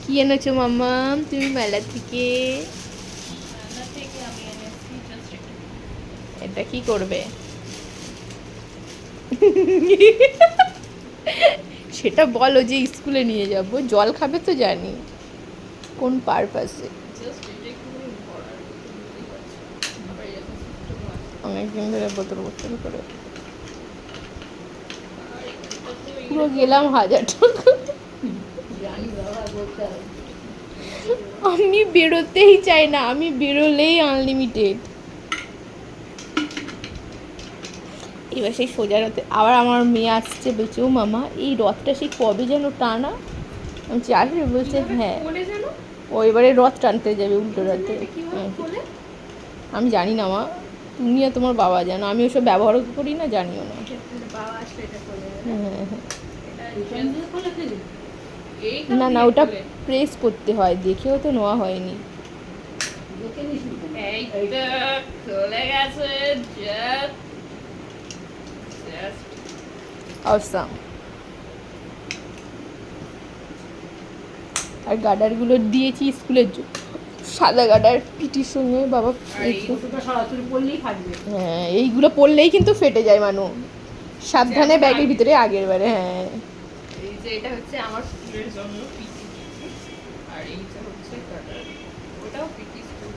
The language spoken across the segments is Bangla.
কি এনেছো মাম্মা তুমি মেলা থেকে? এটা কি করবে? সেটা বলো যে স্কুলে নিয়ে যাব, জল খাবে তো জানি, কোন পারপাসে? অনেকদিন ধরে বোতল বোতল করে পুরো গেলাম 1000 টাকা। আমি বেরোতেই চাই না, আমি বেরোলেই আনলিমিটেড। এবার সেই সোজা রথে আবার আমার মেয়ে আসছে, বলছে ও মামা এই রথটা সেই কবে যেন টানা? আমি আসবে, বলছে হ্যাঁ ও এবারে রথ টানতে যাবে উল্টো রথে। আমি জানি না মা, তুমি আর তোমার বাবা জানো, আমি ওসব ব্যবহার করি না, জানিও না। হ্যাঁ না না, ওটা প্রেস করতে হয়, দেখেও তো নেওয়া হয়নি। Awesome. আর গার্ডারগুলো দিয়েছি স্কুলের জন্য, সাদা গার্ডার পিটির সঙ্গে বাবা। হ্যাঁ এইগুলো পরলেই কিন্তু ফেটে যায় মানু, সাবধানে ব্যাগের ভিতরে আগের বারে। হ্যাঁ এই যে এটা হচ্ছে আমার স্কুলের জন্য পিটি, আর এইটা হচ্ছে গার্ডার, ওটাও পিটি স্কুল।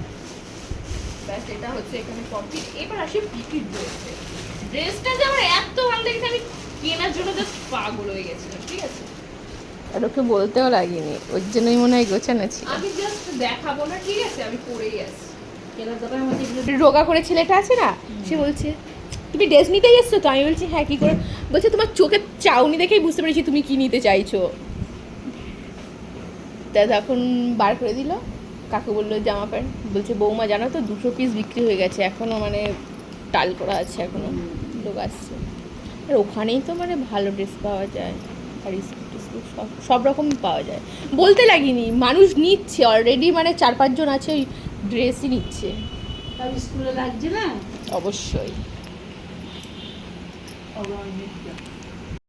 ব্যাস এটা হচ্ছে এখানে কমপ্লিট। এবার আসি পিটির ড্রেসে। ড্রেসটা যে আমার এত ভালো লেগেছে, আমি কেনার জন্য জাস্ট পাগল হয়ে গেছিলাম, ঠিক আছে? আর ওকে বলতেও লাগেনি, ওর জন্যই মনে হয় গোছানো ছিল। আমি জাস্ট দেখাবো না, ঠিক আছে? আমি পরেই আছি। রোগা করে ছেলেটা আছে না, সে বলছে তুমি ড্রেস নিতে এসছো তো? আমি বলছি হ্যাঁ। কি করে? বলছে তোমার চোখের চাউনি দেখেই বুঝতে পেরেছি তুমি কি নিতে চাইছো। তা তখন বার করে দিল, কাকু বললো জামা প্যান্ট, বলছে বৌমা জানো তো 200 পিস বিক্রি হয়ে গেছে, এখনও মানে টাল করা আছে, এখনও লোক আসছে। আর ওখানেই তো মানে ভালো ড্রেস পাওয়া যায়, আর স্কুল সব রকমই পাওয়া যায়। বলতে লাগিনি, মানুষ নিচ্ছে অলরেডি, মানে 4-5 জন আছে ওই ড্রেসই নিচ্ছে। স্কুলে লাগছে না? অবশ্যই।